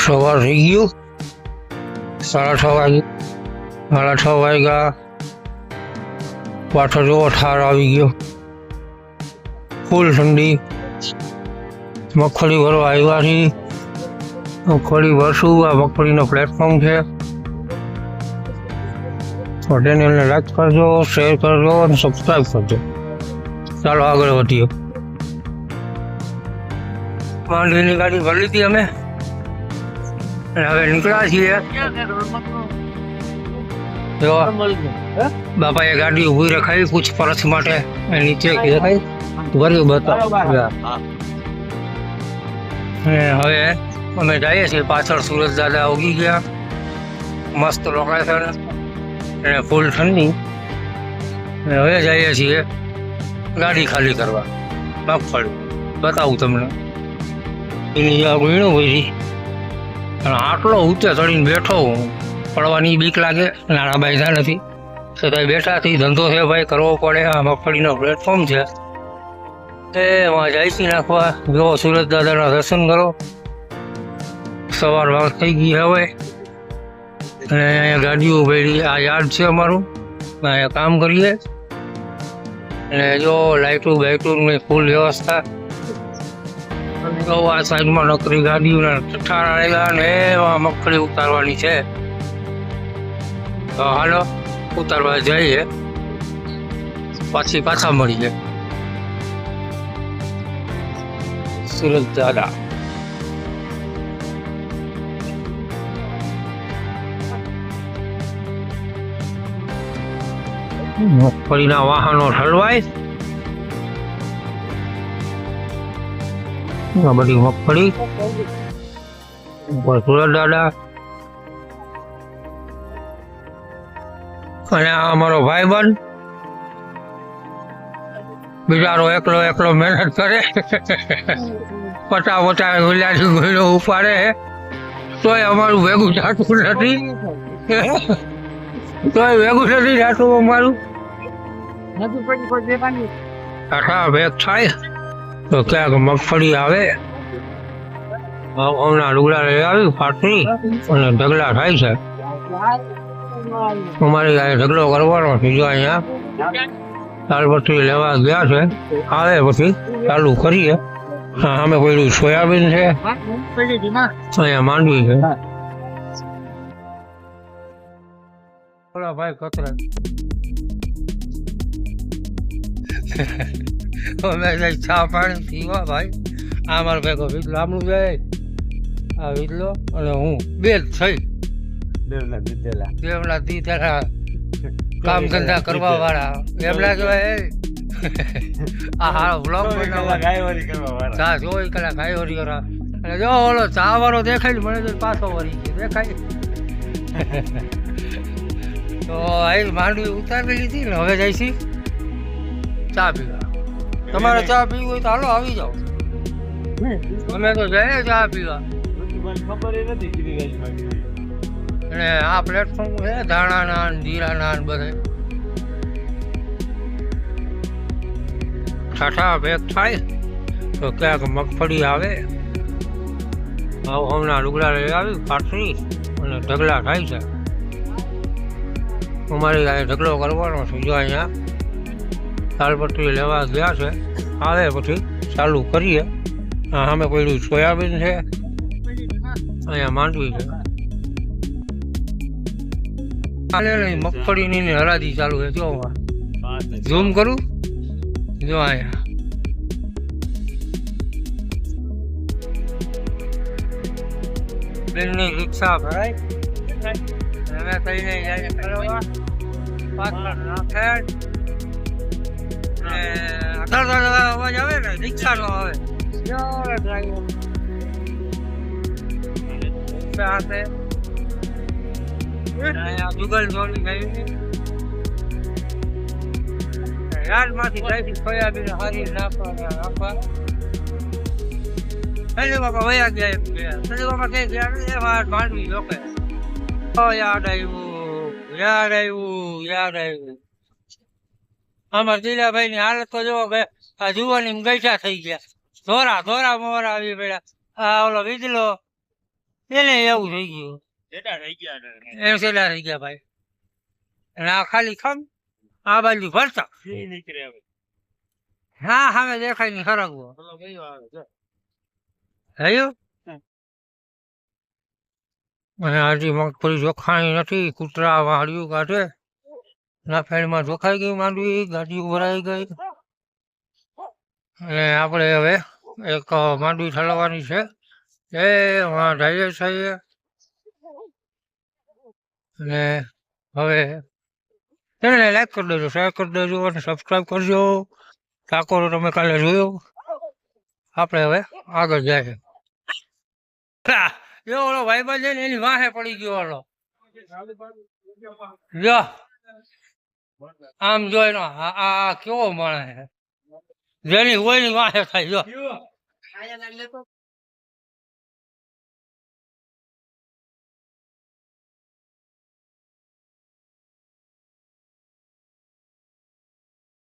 સવાર થઈ ગયું, 6:30 વાગે, 6:30 વાગ્યા. પાછો જોવો ઠાર આવી ગયો, ફૂલ ઠંડી. મગફળી ભરવા આવ્યા છીએ, મગફળી ભરશું. આ મગફળીનો પ્લેટફોર્મ છે. તો ચેનલને લાઈક કરજો, શેર કરજો અને સબસ્ક્રાઈબ કરજો. ચાલો આગળ વધીએ. માંડવીની ગાડી ભરી લીધી અમે અને હવે નીકળ્યા છીએ. બાપાએ ગાડી ઊભી રખાવી પૂછપરછ માટે. નીચે રખાઈ ભર્યું બતાવો. હવે અમે જઈએ છીએ પાછળ. સુરજ દાદા ઉગી ગયા, મસ્ત લોકેશન અને ફૂલ ઠંડી. હવે જઈએ છીએ ગાડી ખાલી કરવા. મગફળી બતાવું તમને. એની વીણું હોય અને આટલો ઊંચે ચડીને બેઠો હું. પડવાની બીક લાગે, નાના બાયધા નથી છતાંય બેઠાથી ધંધો છે ભાઈ, કરવો પડે. આ મગફળીનો પ્લેટફોર્મ છે એમાં જાયસી નાખવા. જો સુરજ દાદાના દર્શન કરો. સવાર થઈ ગઈ હવે અને અહીંયા ગાડીઓ ભરી. આ યાર્ડ છે અમારું, અહીંયા કામ કરીએ. અને જો લાઇટું બાઇટુની ફૂલ વ્યવસ્થા. આ સાઈડમાં નકરી ગાડીઓના ઠઠારા રહેલા ને એમાં મગફળી ઉતારવાની છે. તો હાલો ઉતારવા જઈએ, પાછા મળીએ. સુરજ દાદા મગફળીના વાહનો ઠલવાય. આ બધી મગફળી સુરજ દાદા. અને આ અમારો ભાઈબંધ બિચારો એકલો મહેનત કરે. 50 ગુલાજી ગોળો ઉપાડે તોય અમારું ભેગું થતું નથી. અમારું આખા ભેગ થાય તો ક્યાંક મગફળી આવે. હમણાં લુગડા લઈ આવી ફાટની અને ઢગલા થાય છે. અમારી આ ઢગલો કરવાનો છે. જો અહીંયા તાલપત્રી લેવા ગયા છે, આવે પછી ચાલુ કરીએ. હા, અમે કોઈ સોયાબીન છે, અહીંયા માંડવી છે. ભાઈ કતરા અમે ચા પાણી પીવા ભાઈ. આ મારો ભેગો વીજલો આમનું જાય. આ વીજલો અને હું બે જ થઈ દેવલા દીધેલા કામ ધંધા કરવા વાળા. એમ લાગે આ હારો બ્લોગ ચા જોઈ કલાક ગાયવરી કરવા. અને જો ઓલો ચા વાળો દેખાય મને તો પાછો વળી ગયો દેખાય. તો આ માંડવી ઉતારી લીધી ને હવે જઈશી ચા પીવા. તમારે ચા પીવી હોય તો હાલો આવી જાઓ. અમે તો જઈએ ચા પીવા. અને આ પ્લેટફોર્મ છે ધાણાના જીરાના બધે ઠાઠા ભેગ થાય તો ક્યાંક મગફળી આવે. હમણાં લુગડા લઈ આવી પાટની અને ઢગલા થાય છે. અમારી આ ઢગલો કરવાનો છે. જો અહીંયા તાલપત્રી લેવા ગયા છે, આવે પછી ચાલુ કરીએ. હા, અમે કોઈ સોયાબીન છે, અહીંયા માંડવી છે. મગફળીની હરાજી ચાલુ છે. જો ઝૂમ કરું, જો અહીંયા બેનની રિક્ષા ભરાય. હવે કઈને જાય કરવા પાછળ નાખે અવાજ આવે ને રિક્ષાનો આવે. ડ્રાઈવર જુગલ જોડી ગઈ યાદમાંથી જઈથી સોયાબીન હારી નાખવા. સંજય બાપા વયા ગયા. સંજય બાપા કઈ ગયા માંડવી લોકે. યાદ આવ્યું. અમારા દિલાભાઈ ની હાલત તો જો આ જુવાની ગઈઠા થઈ ગયા. ધોરા મોરા આવી પડ્યા. આ ઓલો વીજલો એને એવું થઈ ગયું એમ સેલા થઈ ગયા ભાઈ અને આ ખાલી ખમ આ બાજુ ભરતા હા સામે દેખાય નહીં ખરગવો થયું અને હજી મગફળી જોખાણી નથી કૂતરા વાળ્યું કાઢે ના ફેરમાં જોખાઈ ગઈ માંડવી ગાડીઓ ભરાઈ ગઈ અને આપણે હવે એક માંડવી ઠલવવાની છે એ વાં જઈએ છીએ અને હવે ચેનલને લાઈક કરી દેજો શેર કરી દેજો અને સબસ્ક્રાઈબ કરજો ઠાકોર તમે કાલે જોયો આપણે હવે આગળ જાય જો ઓલો ભાઈબંધ છે ને એની વાહે પડી ગયો ઓલો જો આમ જો એનો આ કેવો માણસ છે જેની હોય ની વાહે થાય જો